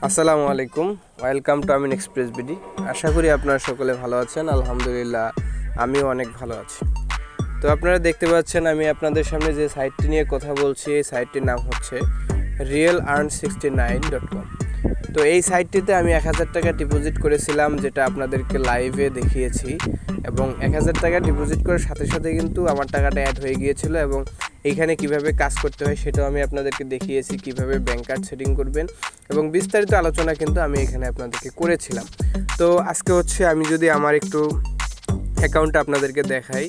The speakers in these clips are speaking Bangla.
আসসালামু আলাইকুম, welcome to Amin express BD. আশা করি আপনারা সকলে ভালো আছেন। আলহামদুলিল্লাহ আমিও অনেক ভালো আছি। তো আপনারা দেখতে পাচ্ছেন আমি আপনাদের সামনে যে সাইটটি নিয়ে কথা বলছি, এই সাইটটির নাম হচ্ছে realearn69.com। তো এই সাইটটিতে আমি 1000 টাকা ডিপোজিট করেছিলাম, যেটা আপনাদেরকে লাইভে দেখিয়েছি, এবং 1000 টাকা ডিপোজিট করার সাথে সাথে কিন্তু আমার টাকাটা অ্যাড হয়ে গিয়েছিল, এবং এইখানে কিভাবে কাজ করতে হয় সেটাও আমি আপনাদেরকে দেখিয়েছি, কিভাবে ব্যাংক কার্ড সেটিং করবেন এবং বিস্তারিত আলোচনা কিন্তু আমি এখানে আপনাদেরকে করেছিলাম। তো আজকে হচ্ছে আমি যদি আমার একটু অ্যাকাউন্টটা আপনাদেরকে দেখাই,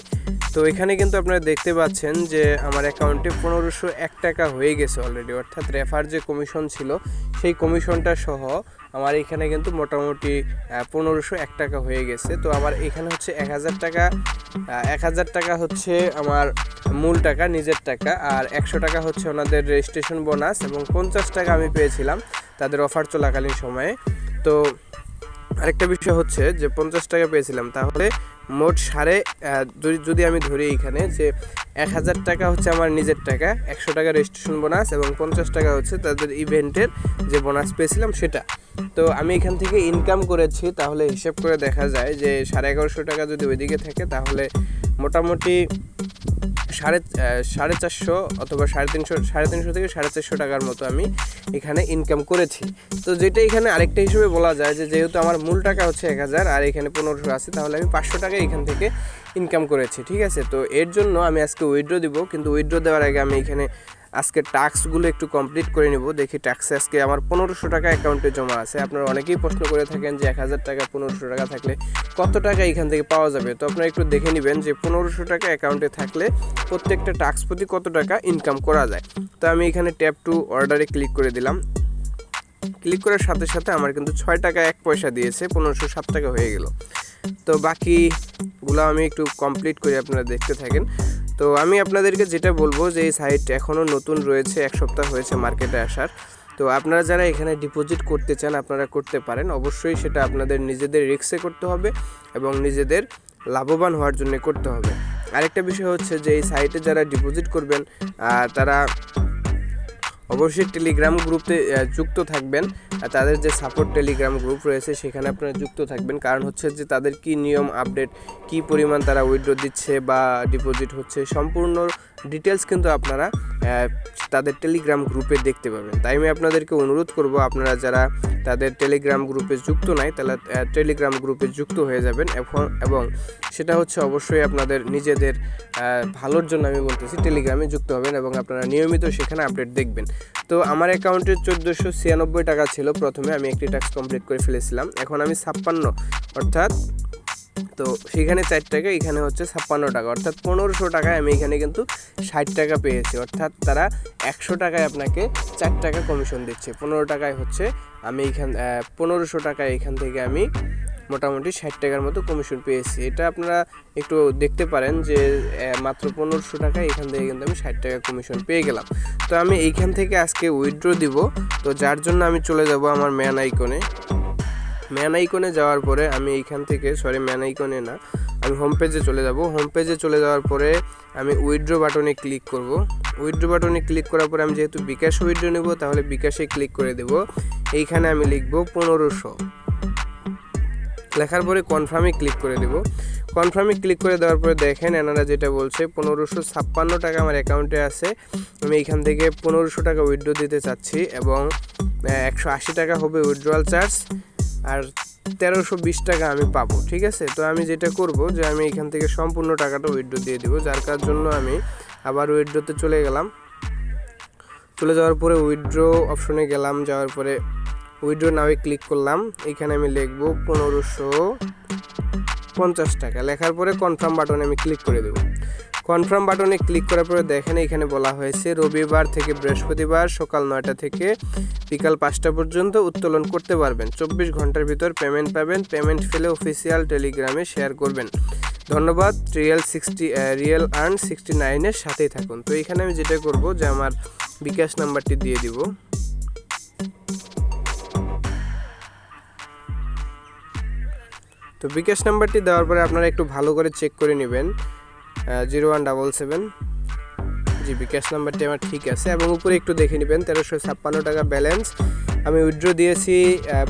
তো এখানে কিন্তু আপনারা দেখতে পাচ্ছেন যে আমার অ্যাকাউন্টে 1501 টাকা হয়ে গেছে অলরেডি, অর্থাৎ রেফার যে কমিশন ছিল সেই কমিশনটা সহ আমার এখানে কিন্তু মোটামুটি 1501 টাকা হয়ে গেছে। তো আমার এখানে হচ্ছে 1000 টাকা, 1000 টাকা হচ্ছে আমার মূল টাকা, নিজের টাকা, আর 100 টাকা হচ্ছে ওনাদের রেজিস্ট্রেশন বোনাস, এবং 50 টাকা আমি পেয়েছিলাম তাদের অফার চলাকালীন সময়ে। তো আরেকটা বিষয় হচ্ছে যে 50 টাকা পেয়েছিলাম, তাহলে মোট যদি আমি ধরি এইখানে যে 1000 টাকা হচ্ছে আমার নিজের টাকা, 100 টাকা রেজিস্ট্রেশন বোনাস এবং 50 টাকা হচ্ছে তাদের ইভেন্টের যে বোনাস পেয়েছিলাম সেটা। তো আমি এখান থেকে ইনকাম করেছি, তাহলে হিসেব করে দেখা যায় যে 1150 টাকা যদি ওইদিকে থাকে তাহলে মোটামুটি 450 অথবা 350 থেকে 450 টাকার মতো আমি এখানে ইনকাম করেছি। তো যেটা এখানে আরেকটা হিসেবে বলা যায় যে যেহেতু আমার মূল টাকা হচ্ছে 1000 আর এখানে 1500 আছে, তাহলে আমি 500 টাকা এখান থেকে ইনকাম করেছি, ঠিক আছে। তো এর জন্য আমি আজকে উইথড্র দিব, কিন্তু উইথড্র দেওয়ার আগে আমি এখানে আজকে টাস্কগুলো একটু কমপ্লিট করে নিব। দেখি টাস্কে আজকে আমার 1500 টাকা অ্যাকাউন্টে জমা আছে। আপনারা অনেকেই প্রশ্ন করে থাকেন যে 1000 টাকা 1500 টাকা থাকলে কত টাকা এখান থেকে পাওয়া যাবে। তো আপনারা একটু দেখে নেবেন যে 1500 টাকা অ্যাকাউন্টে থাকলে প্রত্যেকটা টাস্ক প্রতি কত টাকা ইনকাম করা যায়। তো আমি এখানে ট্যাপ টু অর্ডারে ক্লিক করে দিলাম। ক্লিক করার সাথে সাথে আমার কিন্তু 6 টাকা 1 পয়সা দিয়েছে, 1507 টাকা হয়ে গেল। তো বাকিগুলো আমি একটু কমপ্লিট করে আপনারা দেখতে থাকেন। তো আমি আপনাদেরকে যেটা বলবো যে এই সাইট এখনও নতুন রয়েছে, 1 সপ্তাহ হয়েছে মার্কেটে আসার। তো আপনারা যারা এখানে ডিপোজিট করতে চান আপনারা করতে পারেন, অবশ্যই সেটা আপনাদের নিজেদের রিস্কে করতে হবে এবং নিজেদের লাভবান হওয়ার জন্য করতে হবে। আরেকটা বিষয় হচ্ছে যে এই সাইটে যারা ডিপোজিট করবেন তারা অবশ্যই টেলিগ্রাম গ্রুপে যুক্ত থাকবেন। তাদের যে সাপোর্ট টেলিগ্রাম গ্রুপ রয়েছে সেখানে আপনারা যুক্ত থাকবেন, কারণ হচ্ছে যে তাদের কি নিয়ম আপডেট, কি পরিমাণ তারা উইথড্র দিচ্ছে বা ডিপোজিট হচ্ছে, সম্পূর্ণ ডিটেলস কিন্তু আপনারা তাদের টেলিগ্রাম গ্রুপে দেখতে পাবেন। তাই আমি আপনাদেরকে অনুরোধ করব, আপনারা যারা তাদের টেলিগ্রাম গ্রুপে যুক্ত নাই তাহলে টেলিগ্রাম গ্রুপে যুক্ত হয়ে যাবেন এবং সেটা হচ্ছে অবশ্যই আপনাদের নিজেদের ভালোর জন্য আমি বলতেছি, টেলিগ্রামে যুক্ত হবেন এবং আপনারা নিয়মিত সেখানে আপডেট দেখবেন। তো আমার অ্যাকাউন্টে 1496 টাকা ছিল প্রথমে, আমি একটি টাস্ক কমপ্লিট করে ফেলেছিলাম। এখন আমি 56, অর্থাৎ তো সেখানে 4 টাকা, এখানে হচ্ছে 56 টাকা, অর্থাৎ 1500 টাকায় আমি এখানে কিন্তু 60 টাকা পেয়েছি। অর্থাৎ তারা 100 টাকায় আপনাকে 4 টাকা কমিশন দিচ্ছে। 15 টাকায় হচ্ছে আমি 1500 টাকায় এখান থেকে আমি মোটামুটি 60 টাকার মতো কমিশন পেয়েছি। এটা আপনারা একটু দেখতে পারেন যে মাত্র 1500 টাকা এখান থেকে কিন্তু আমি 60 টাকা কমিশন পেয়ে গেলাম। তো আমি এইখান থেকে আজকে উইথড্র দিব, তো যার জন্য আমি চলে যাব আমার ম্যান আইকনে যাওয়ার পরে আমি এইখান থেকে ম্যান আইকনে না, আমি হোম পেজে চলে যাব। হোম পেজে চলে যাওয়ার পরে আমি উইথড্র বাটনে ক্লিক করব। উইথড্র বাটনে ক্লিক করার পরে আমি যেহেতু বিকাশ উইথড্র নেব, তাহলে বিকাশে ক্লিক করে দেব। এইখানে আমি লিখব 1500, লেখার পরে কনফার্মে ক্লিক করে দেব। কনফার্মে ক্লিক করে দেওয়ার পরে দেখেন এনারা যেটা বলছে 1556 টাকা আমার অ্যাকাউন্টে আছে। আমি এইখান থেকে 1500 টাকা উইথড্র দিতে চাচ্ছি এবং 180 টাকা হবে উইথড্রয়াল চার্জ, আর 1320 টাকা আমি পাবো, ঠিক আছে। তো আমি যেটা করব যে আমি এখান থেকে সম্পূর্ণ টাকাটা উইথড্র দিয়ে দেবো, যার কার জন্য আমি আবার উইথড্রতে চলে গেলাম। চলে যাওয়ার পরে উইথড্র অপশনে গেলাম, যাওয়ার পরে উইথড্র নাওয়ে ক্লিক করলাম। এখানে আমি লিখব 1550 টাকা, লেখার পরে কনফার্ম বাটনে আমি ক্লিক করে দেবো। কনফার্ম বাটনে ক্লিক করার পরে দেখেন এখানে বলা হয়েছে রবিবার থেকে বৃহস্পতিবার সকাল 9টা থেকে বিকাল 5টা পর্যন্ত উত্তোলন করতে পারবেন। 24 ঘন্টার ভিতর পেমেন্ট পাবেন। পেমেন্ট পেলে অফিসিয়াল টেলিগ্রামে শেয়ার করবেন। ধন্যবাদ। realearn69 এর সাথেই থাকুন। তো এখানে আমি যেটা করব যে আমার বিকাশ নাম্বারটি দিয়ে দিব। তো বিকাশ নাম্বারটি দেওয়ার পরে আপনারা একটু ভালো করে চেক করে নেবেন। 0177, জি বিকাশ নাম্বারটি আমার ঠিক আছে, এবং উপরে একটু দেখে নেবেন 1356 টাকা ব্যালেন্স আমি উইথড্র দিয়েছি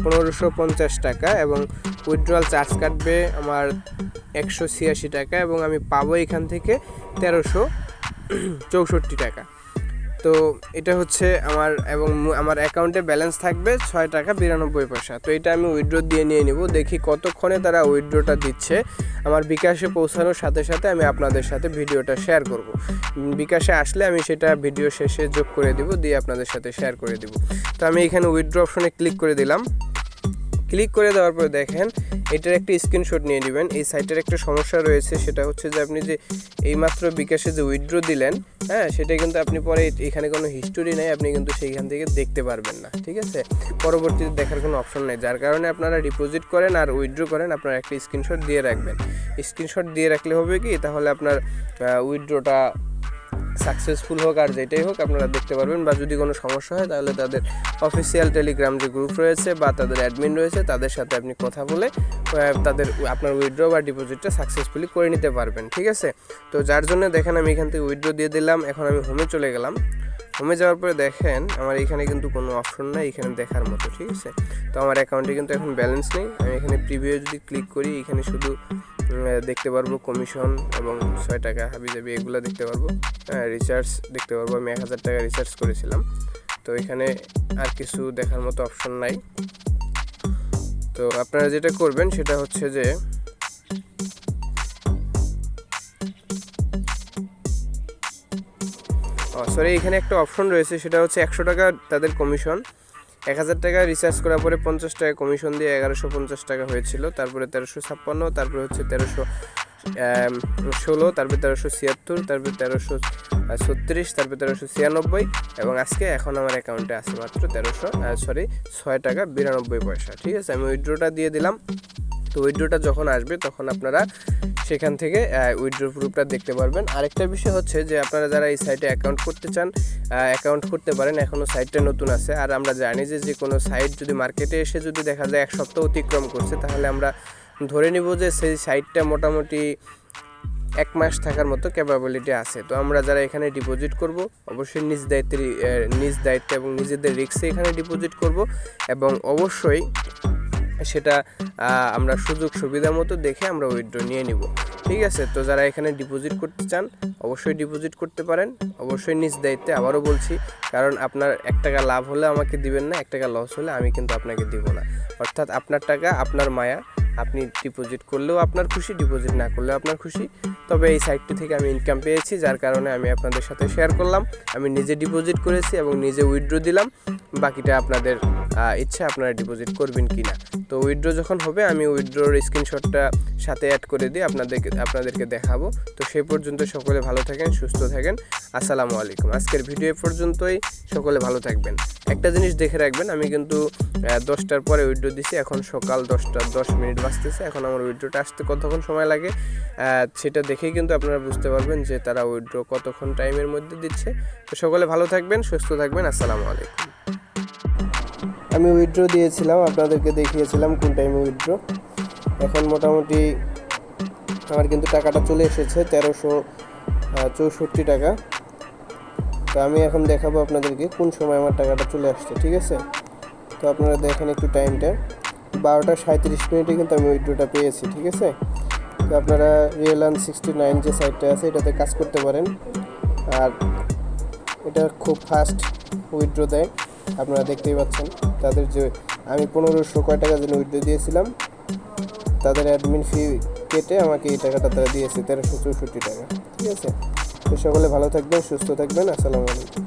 1550 টাকা এবং উইথড্রয়াল চার্জ কাটবে আমার 186 টাকা এবং আমি পাবো এখান থেকে 1364 টাকা। তো এটা হচ্ছে আমার, এবং আমার অ্যাকাউন্টে ব্যালেন্স থাকবে 6 টাকা 92 পয়সা। তো এটা আমি উইথড্র দিয়ে নিয়ে নিব, দেখি কতক্ষণে তারা উইথড্রটা দিচ্ছে। আমার বিকাশে পৌঁছানোর সাথে সাথে আমি আপনাদের সাথে ভিডিওটা শেয়ার করব। বিকাশে আসলে আমি সেটা ভিডিও শেষে যোগ করে দিব, দিয়ে আপনাদের সাথে শেয়ার করে দিব। তো আমি এখানে উইথড্র অপশনে ক্লিক করে দিলাম। ক্লিক করে দেওয়ার পরে দেখেন এটার একটি স্ক্রিনশট নিয়ে নেবেন। এই সাইটের একটা সমস্যা রয়েছে, সেটা হচ্ছে যে আপনি যে এইমাত্র বিকাশে যে উইথড্র দিলেন, হ্যাঁ, সেটা কিন্তু আপনি পরে এখানে কোনো হিস্টোরি নেই, আপনি কিন্তু সেইখান থেকে দেখতে পারবেন না, ঠিক আছে। পরবর্তীতে দেখার কোনো অপশন নেই, যার কারণে আপনারা ডিপোজিট করেন আর উইথড্র করেন, আপনারা একটা স্ক্রিনশট দিয়ে রাখবেন। স্ক্রিনশট দিয়ে রাখলে হবে কি, তাহলে আপনার উইথড্রটা সাকসেসফুল হোক আর যেটাই হোক আপনারা দেখতে পারবেন। বা যদি কোনো সমস্যা হয় তাহলে তাদের অফিসিয়াল টেলিগ্রাম যে গ্রুপ রয়েছে বা তাদের অ্যাডমিন রয়েছে তাদের সাথে আপনি কথা বলে তাদের আপনার উইথড্র বা ডিপোজিটটা সাকসেসফুলি করে নিতে পারবেন, ঠিক আছে। তো যার জন্য দেখেন আমি এখান থেকে উইথড্র দিয়ে দিলাম। এখন আমি হোমে চলে গেলাম। হোমে যাওয়ার পরে দেখেন আমার এখানে কিন্তু কোনো অপশন নাই এখানে দেখার মতো, ঠিক আছে। তো আমার অ্যাকাউন্টে কিন্তু এখন ব্যালেন্স নেই। আমি এখানে প্রিভিউ যদি ক্লিক করি, এখানে শুধু দেখতে পারবো কমিশন এবং 6 টাকা হাবিজাবি এগুলো দেখতে পারবো। রিচার্জ দেখতে পারবো, আমি 1000 টাকা রিচার্জ করেছিলাম। তো এখানে আর কিছু দেখার মতো অপশন নাই। তো আপনারা যেটা করবেন সেটা হচ্ছে যে সরি, এখানে একটা অপশন রয়েছে, সেটা হচ্ছে 100 টাকা তাদের কমিশন। 1000 টাকা রিচার্জ করার পরে 50 টাকা কমিশন দিয়ে 1150 টাকা হয়েছিল। তারপরে 1356, তারপরে হচ্ছে 1316, তারপরে 1376, তারপরে 1336, তারপরে 1396 এবং এখন আমার অ্যাকাউন্টে আছে মাত্র 6 টাকা 92 পয়সা, ঠিক আছে। আমি উইথড্রটা দিয়ে দিলাম। তো উইথড্রটা যখন আসবে তখন আপনারা সেখান থেকে উইথড্র প্রুফটা দেখতে পারবেন। আরেকটা বিষয় হচ্ছে যে আপনারা যারা এই সাইটে অ্যাকাউন্ট করতে চান, অ্যাকাউন্ট করতে পারেন, এখনও সাইটটা নতুন আছে। আর আমরা জানি যে কোনো সাইট যদি মার্কেটে এসে যদি দেখা যায় 1 সপ্তাহ অতিক্রম করছে, তাহলে আমরা ধরে নিব যে সেই সাইটটা মোটামুটি 1 মাস থাকার মতো ক্যাপাবিলিটি আছে। তো আমরা যারা এখানে ডিপোজিট করব অবশ্যই নিজ দায়িত্বে এবং নিজেদের রিস্কে এখানে ডিপোজিট করব এবং অবশ্যই সেটা আমরা সুযোগ সুবিধা মতো দেখে আমরা উইথড্র নিয়ে নিব, ঠিক আছে। তো যারা এখানে ডিপোজিট করতে চান অবশ্যই ডিপোজিট করতে পারেন, অবশ্যই নিজ দায়িত্বে। আবারও বলছি, কারণ আপনার 1 টাকা লাভ হলে আমাকে দিবেন না, 1 টাকা লস হলে আমি কিন্তু আপনাকে দিব না। অর্থাৎ আপনার টাকা আপনার মায়া, আপনি ডিপোজিট করলেও আপনার খুশি, ডিপোজিট না করলেও আপনার খুশি। তবে এই সাইটটি থেকে আমি ইনকাম পেয়েছি, যার কারণে আমি আপনাদের সাথে শেয়ার করলাম। আমি নিজে ডিপোজিট করেছি এবং নিজে উইথড্র দিলাম। বাকিটা আপনাদের ইচ্ছা, আপনারা ডিপোজিট করবেন কি না। তো উইথড্র যখন হবে আমি উইথড্রর স্ক্রিনশটটা সাথে অ্যাড করে দিয়ে আপনাদেরকে দেখাবো। তো সেই পর্যন্ত সকলে ভালো থাকেন, সুস্থ থাকেন। আসসালামু আলাইকুম। আজকের ভিডিও পর্যন্তই, সকলে ভালো থাকবেন। একটা জিনিস দেখে রাখবেন, আমি কিন্তু 10টার পরে উইথড্র দিছি, এখন সকাল 10টা 10 মিনিট বাজতেছে। এখন আমার উইথড্রটা আসতে কতক্ষণ সময় লাগে সেটা দেখেই কিন্তু আপনারা বুঝতে পারবেন যে তারা উইথড্র কতক্ষণ টাইমের মধ্যে দিচ্ছে। তো সকলে ভালো থাকবেন, সুস্থ থাকবেন। আসসালামু আলাইকুম। আমি উইথড্র দিয়েছিলাম, আপনাদেরকে দেখিয়েছিলাম কোন টাইমে উইথড্র। এখন মোটামুটি আমার কিন্তু টাকাটা চলে এসেছে 1364 টাকা। তো আমি এখন দেখাবো আপনাদেরকে কোন সময় আমার টাকাটা চলে আসছে, ঠিক আছে। তো আপনারা দেখেন একটু টাইমটা, 12টা 37 মিনিটে কিন্তু আমি উইথড্রটা পেয়েছি, ঠিক আছে। তো আপনারা Real69 যে সাইটটা আছে এটাতে কাজ করতে পারেন, আর এটা খুব ফাস্ট উইথড্র দেয়, আপনারা দেখতেই পাচ্ছেন। তাদের যে আমি 1500 কয় টাকা যেন উইথড্র দিয়েছিলাম, তাদের অ্যাডমিন ফি কেটে আমাকে এই টাকাটা তারা দিয়েছে 1364 টাকা, ঠিক আছে। তো সকলে ভালো থাকবেন, সুস্থ থাকবেন। আসসালামু আলাইকুম।